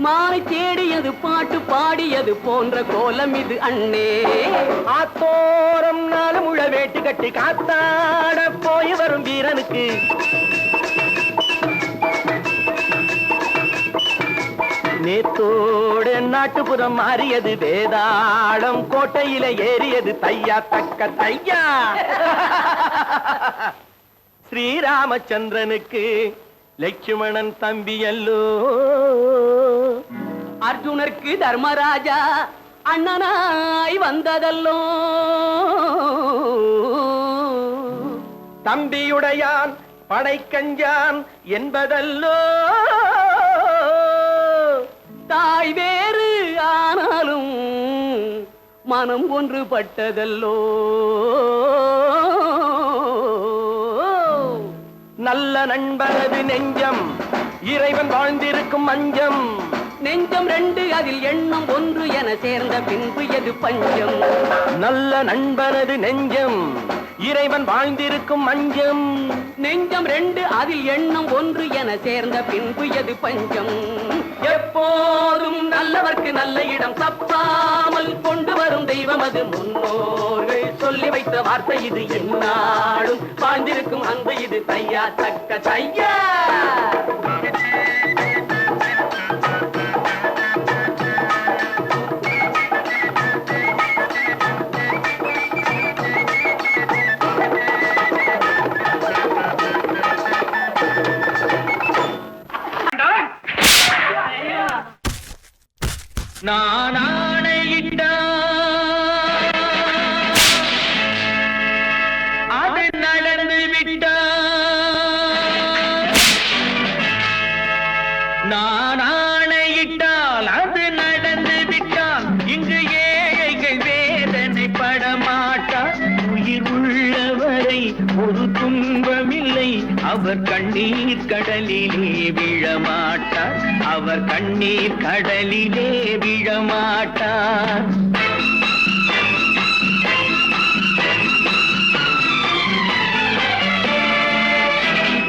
மாலை தேடியது பாட்டு பாடியது போன்ற கோலம் இது அண்ணே. ஆத்தோரம் நாலு முழ வேட்டு கட்டி காத்தாட போய் வரும் வீரனுக்கு நேத்தோடு நாட்டுப்புறம் மாறியது வேதாளம் கோட்டையில ஏறியது தையா தக்க தையா. ஸ்ரீராமச்சந்திரனுக்கு லட்சுமணன் தம்பி அல்லோ. அர்ஜுனருக்கு தர்மராஜா அண்ணனாய் வந்ததல்லோ. தம்பியுடையான் படைக்கஞ்சான் என்பதல்லோ. தாய் வேறு ஆனாலும் மனம் ஒன்றுபட்டதல்லோ. நல்ல நண்பரது நெஞ்சம் இறைவன் வாழ்ந்திருக்கும் மஞ்சம். நெஞ்சம் ரெண்டு அதில் எண்ணம் ஒன்று என சேர்ந்த பின்பு எது பஞ்சம். நல்ல நண்பரது நெஞ்சம் இறைவன் வாழ்ந்திருக்கும் மஞ்சம். நெஞ்சம் ரெண்டு அதில் எண்ணம் ஒன்று என சேர்ந்த பின்பு எது பஞ்சம். எப்போதும் நல்லவர்க்கு நல்ல இடம் தப்பாமல் கொண்டு வரும் தெய்வம் அது முன்னோர்கள் சொல்லி வைத்த வார்த்தை இது. என்னாலும் வாழ்ந்திருக்கும் அன்பு இது தையா தக்க தையா. நான் ஆணையிட்டா அது நடந்து விட்டா. நான் ஆணையிட்டால் அது நடந்து விட்டால் இங்கு ஏழைகள் வேதனை படமாட்டார். உயிர் உள்ளவரை ஒரு துன்பமில்லை அவர் கண்ணீர் கடலிலே விழமாட்டார். அவர் கண்ணீர் கடலிலே விழமாட்டார்.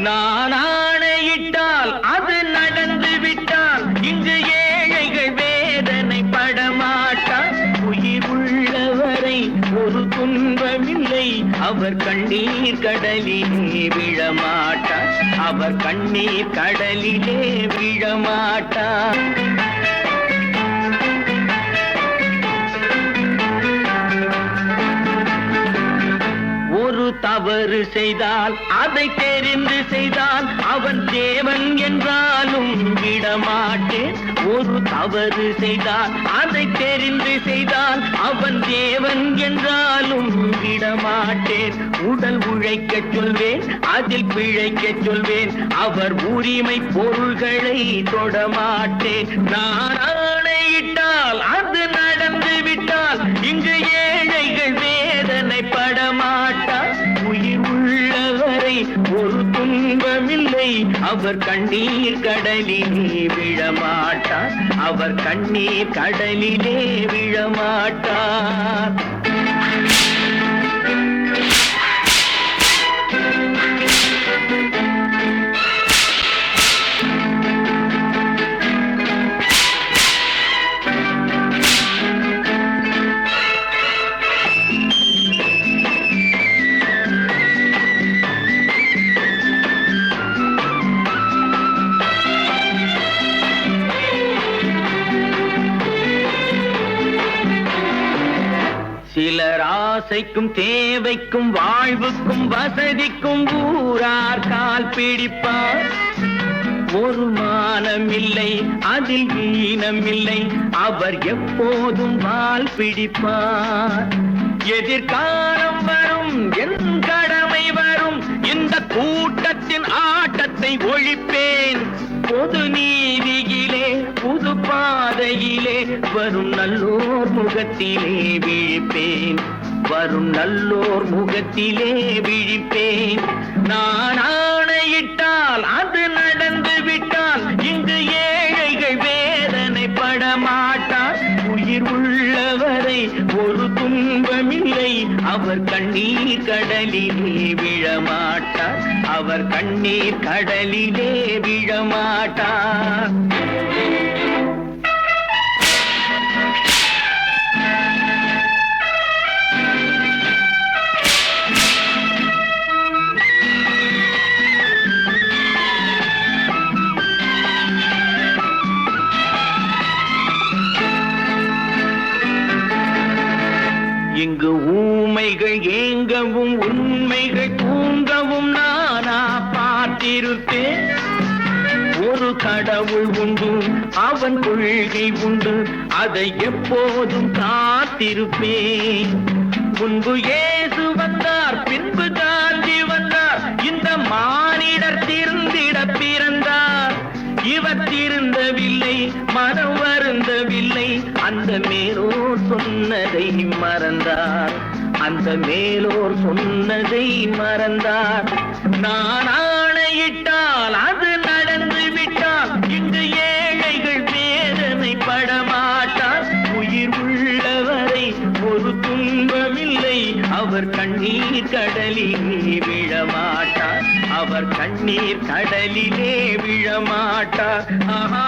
நான் ஆணையிட்டால் அது நடந்து விட்டால் இங்கு ஏழைகள் வேதனை படமாட்டார். உயிர் உள்ளவரை ஒரு துன்பமில்லை அவர் கண்ணீர் கடலிலே விழமாட்டார். அவர் கண்ணீர் கடலிலே விழமாட்டார். ஒரு தவறு செய்தால் அதை தெரிந்து செய்தால் அவன் தேவன் என்றாலும் விடமாட்டேன். ஒரு தவறு செய்தால் அதை தெரிந்து செய்தால் அவன் தேவன் என்றாலும் விடமாட்டேன். உடல் உழைக்கச் சொல்வேன் அதில் பிழைக்கச் சொல்வேன் அவர் உரிமை பொருள்களை தொடமாட்டேன். நான் ஆணையிட்டால் அது நடந்து விட்டால் இங்கு ஏழைகள் வேதனை படமாட்டார். உயிர் உள்ளவரை ஒரு துன்பமில்லை அவர் கண்ணீர் கடலிலே விழமாட்டார். அவர் கண்ணீர் கடலிலே விழமாட்டார். சிலர் ஆசைக்கும் தேவைக்கும் வாழ்வுக்கும் வசதிக்கும் ஊரார் கால் பிடிப்பார். ஒரு மானமில்லை அதில் ஈனமில்லை அவர் எப்போதும் வால் பிடிப்பார். எதிர்காலம் வரும் என் கடமை வரும் இந்த கூட்டத்தின் ஆட்டத்தை ஒழிப்பேன். பொது நீதியிலே புது பாதையிலே வரும் நல்லோர் முகத்திலே விழிப்பேன். வரும் நல்லோர் முகத்திலே விழிப்பேன். நான் ஆணையிட்டால் அது நடந்து விட்டால் இங்கு ஏழைகள் வேதனைப்பட மாட்டார். உயிர் உள்ளவரை ஒரு துன்பமில்லை, அவர் கண்ணீர் கடலிலே விழமாட்டார். அவர் கண்ணீர் கடலிலே விழமாட்டார். இங்கு ஊமைகள் ஏங்கவும் உண்மைகள் தூங்கவும் நானா பார்த்திருப்பேன். ஒரு கடவுள் உண்டு, அவன் கொள்கை உண்டு, அதை எப்போதும் காத்திருப்பேன். முன்பு இயேசு வந்தார், பின்பு காந்தி வந்தார், இந்த மானிடர் திருந்திட பிறந்தார். இவர் திருந்தவில்லை, மனம் வருந்தவில்லை, அந்த மேலோர் சொன்னதை மறந்தார். அந்த மேலோர் சொன்னதை மறந்தார். நான் ஆணையிட்டால் அது நடந்து விட்டால் இங்கு ஏழைகள் வேதனைப்பட மாட்டார். உயிர் உள்ளவரை ஒரு துன்பமில்லை, அவர் கண்ணீர் கடலிலே விழமாட்டார். அவர் கண்ணீர் கடலிலே விழமாட்டார். ஆஹா.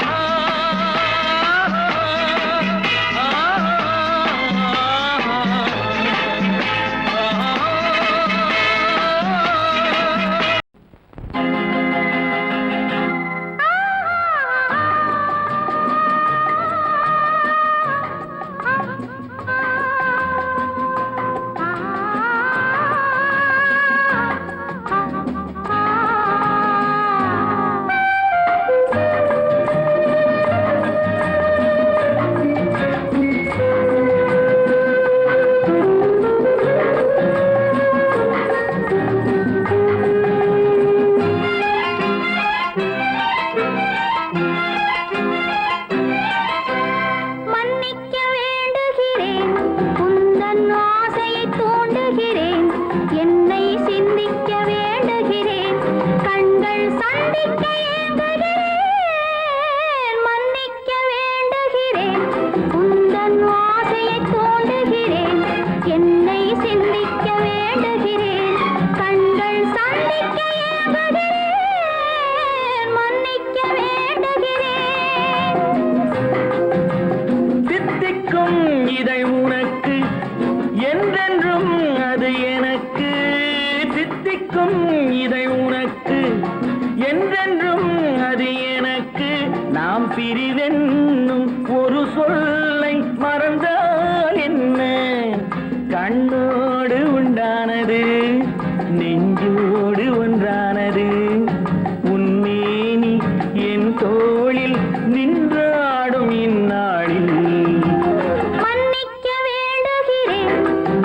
பிரிவென்னும் ஒரு சொல்லை மறந்தால் என்ன? கண்ணோடு உண்டானது நெஞ்சோடு ஒன்றானது. உன்மேனி என் தோளில் நின்றாடும் இந்நாளில் மன்னிக்க வேண்டுகிறேன்,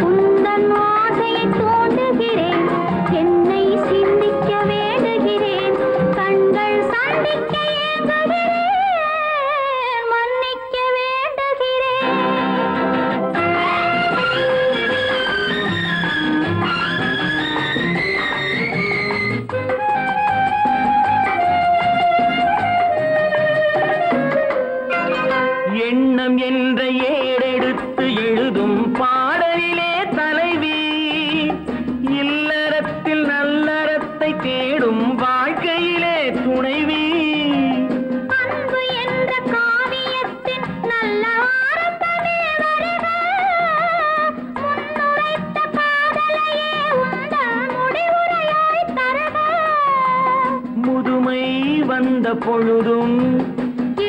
உந்தன் ஆசையை தோண்டுகிறேன், என்னை சிந்திக்க வேண்டுகிறேன், கண்கள் சந்திக்க ஏங்குகிறேன், மன்னிக்க வேண்டுகிறேன். எண்ணம் என்ற ஏடெடுத்து எழுதும் பாடலிலே தலைவி, இல்லறத்தில் நல்லறத்தை தேடும் வாழ்க்கையிலே துணைவி. அன்பு என்ற காவியத்தின் நல்ல ஆரம்பமே வருக, முன்னுரைத்த காதலையே உந்தன் முடிவுரையாய் தருக. முதுமை வந்த பொழுதும்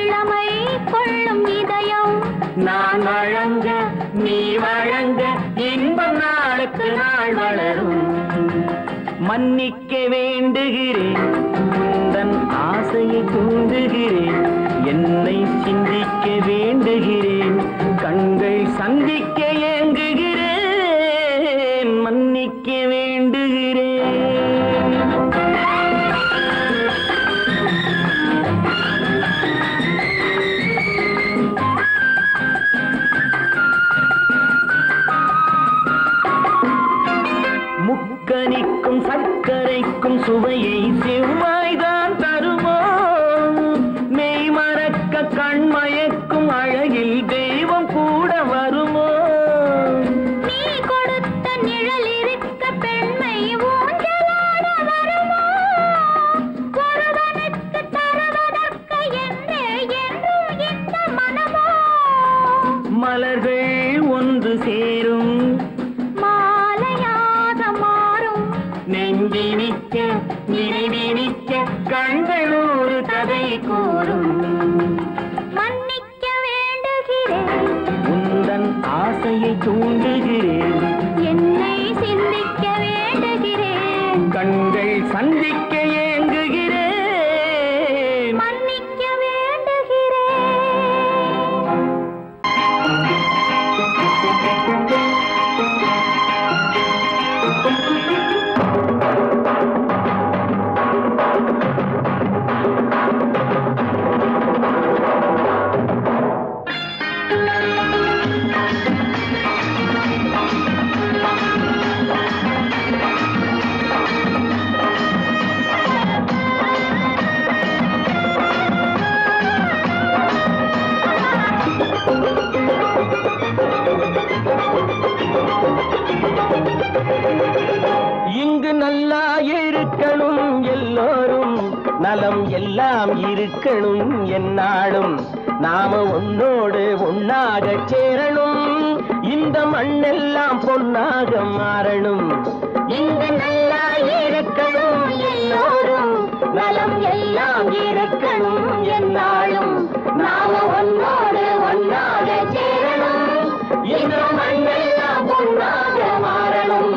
இளமை கொள்ளும் இதயம் நான் வழங்க நீ வழங்க இன்பம் நாளுக்கு நாள் வளரும். மன்னிக்க வேண்டுகிறேன், உந்தன் ஆசையை தூண்டுகிறேன், என்னை சிந்திக்க வேண்டுகிறேன், கண்கள் சந்திக்க ஏங்குகிறேன், மன்னிக்க வேண்டுகிறேன். சுவையை செவ்வாய்தான் தருமோ மெய் மறக்க கண் மயக்கும் அழகில் தெய்வம் கூட வருமோ நீ கொடுத்த நிழல் இருக்க பெண்மை ஊஞ்சலாட வருமோ ஒருவனுக்கு தருவதற்கு என்றே என்றும் இந்த மனமோ மலர்கள் ஒன்று சேரும் மாலையாக மாறும் நெஞ்சினிக்க நினைவினிக்க கண்கள் ஒரு கதை கூறும் மன்னிக்க வேண்டுகிறேன் உந்தன் ஆசையை தூண்டுகிறேன் என்னை சிந்திக்க வேண்டுகிறேன் கண்கள் சந்திக்க ஏங்குகிறேன் மன்னிக்க வேண்டுகிறேன் இங்கு நல்லா இருக்கணும் எல்லோரும் நலம் எல்லாம் இருக்கணும் என்னாலும் நாம உன்னோடு ஒன்னாக சேரணும் இந்த மண்ணெல்லாம் பொன்னாக மாறணும் இங்கு நல்லா இருக்கணும் எல்லோரும் நலம் எல்லாம் இருக்கணும் என்னாலும் நாம உன்னோடு ஒன்னாக சேரணும் இந்த மண்ணெல்லாம் பொன்னாக மாறணும்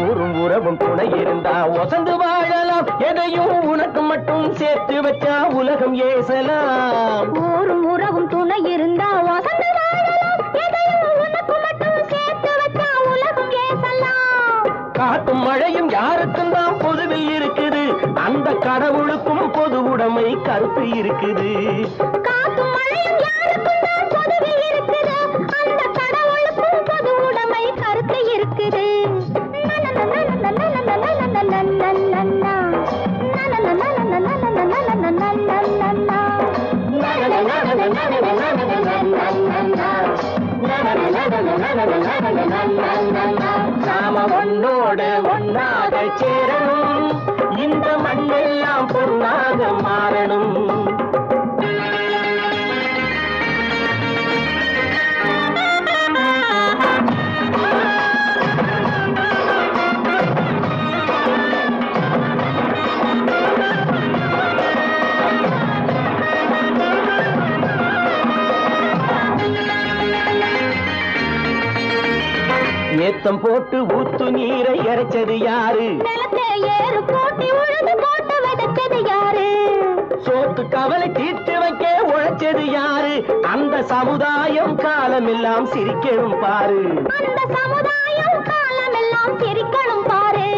ஊரும் உறவும் துணை இருந்தா ஒசந்து வாழலாம் எதையும் உனக்கு மட்டும் சேர்த்து வச்சா உலகம் ஏசலாம் ஊரும் உறவும் துணை இருந்தா வசந்து வாழலாம் எதையும் உனக்கு மட்டும் சேர்த்து வச்சா உலகம் ஏசலாம் காட்டும் மழையும் யாருக்கும் தான் பொதுவில் இருக்குது அந்த கடவுளுக்கும் பொது உடைமை கருத்து இருக்குது காத்தும் மழையும் யாருக்கும் தான் பொதுவில் இருக்குது அந்த கடவுளுக்கும் பொது உடைமை கருத்து இருக்குது நாம ஒன்னோடு ஒன்னாக சேரணும் இந்த மண்ணெல்லாம் பொன்னாக மாறணும் ஏத்தம் போட்டு ஊத்து நீரை இறைச்சது யாரு நிலத்தை ஏறு போட்டி உழுது போட்டு விதைச்சது யாரு சோத்து கவலை தீர்த்து வைக்க உழைச்சது யாரு அந்த சமுதாயம் காலமெல்லாம் சிரிக்கணும் பாரு அந்த சமுதாயம் காலமெல்லாம் சிரிக்கணும் பாரு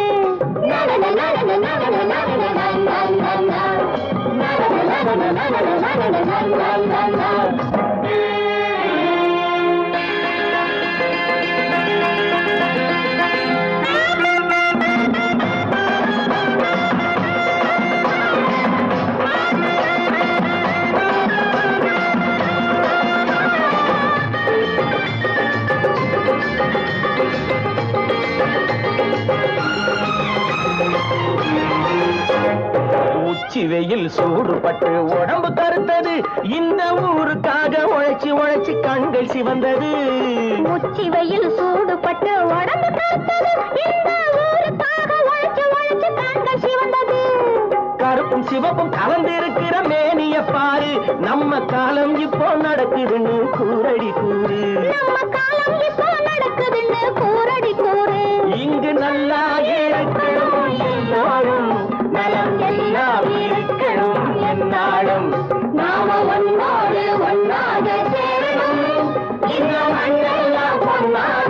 உச்சி வெயில் சூடுபட்டு உடம்பு கருத்தது இந்த ஊருக்காக உழைச்சி உழைச்சி கண்கள் சிவந்தது உச்சி வெயில் சூடுபட்டு உடம்பு கருத்தது இந்த ஊருக்காக உழைச்சு உழைச்சு கண்கள் சிவந்தது கருப்பும் சிவப்பும் கலந்திருக்கிற மேனிய பாரு நம்ம காலம் இப்போ நடக்குதுன்னு கூரடி கூறு நம்ம காலம் இப்போ நடக்குதுன்னு கூரடி கூறு இங்கு நல்லா இருக்கணும் எல்லாரும் நலம் எல்லாம் இருக்கணும் என்னாலும் நாம ஒன்னோடு ஒன்னாக சேரணும் இந்த மண்ணெல்லாம் பொன்னாக